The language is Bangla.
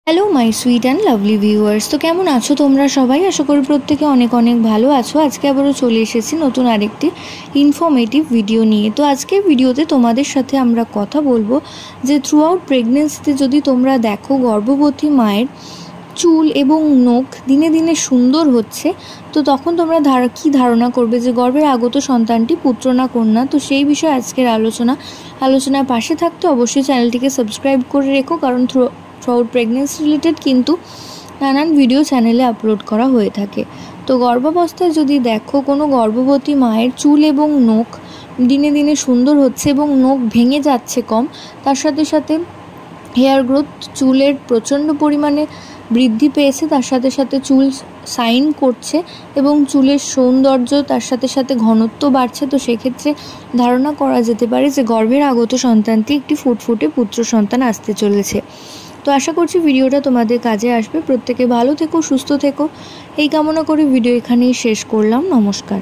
Hello my sweet and lovely viewers. তো কেমন আছো তোমরা সবাই? আশা করি প্রত্যেকে অনেক অনেক ভালো আছো। আজকে আবারও চলে এসেছি নতুন আরেকটি ইনফরমেটিভ ভিডিও নিয়ে। তো আজকের ভিডিওতে তোমাদের সাথে আমরা কথা বলবো যে থ্রু আউট প্রেগনেন্সিতে যদি তোমরা দেখো গর্ভবতী মায়ের চুল এবং নখ দিনে দিনে সুন্দর হচ্ছে, তো তখন তোমরা কী ধারণা করবে যে গর্ভের আগত সন্তানটি পুত্র না কন্যা। তো সেই বিষয়ে আজকের আলোচনার পাশে থাকতে অবশ্যই চ্যানেলটিকে সাবস্ক্রাইব করে রেখো, কারণ থ্রু আউট প্রেগনেন্সি রিলেটেড কিন্তু নানান ভিডিও চ্যানেলে আপলোড করা হয়ে থাকে। তো গর্ভাবস্থায় যদি দেখো কোনো গর্ভবতী মায়ের চুল এবং নখ দিনে দিনে সুন্দর হচ্ছে এবং নখ ভেঙে যাচ্ছে কম, তার সাথে সাথে হেয়ার গ্রোথ, চুলের প্রচণ্ড পরিমাণে বৃদ্ধি পেয়েছে, তার সাথে সাথে চুল শাইন করছে এবং চুলের সৌন্দর্য তার সাথে সাথে ঘনত্ব বাড়ছে, তো সেক্ষেত্রে ধারণা করা যেতে পারে যে গর্ভের আগত সন্তানটি একটি ফুটফুটে পুত্র সন্তান আসতে চলেছে। তো আশা করছি ভিডিওটা তোমাদের কাজে আসবে। প্রত্যেকে ভালো থেকো, সুস্থ থেকো, এই কামনা করে ভিডিও এখানেই শেষ করলাম। নমস্কার।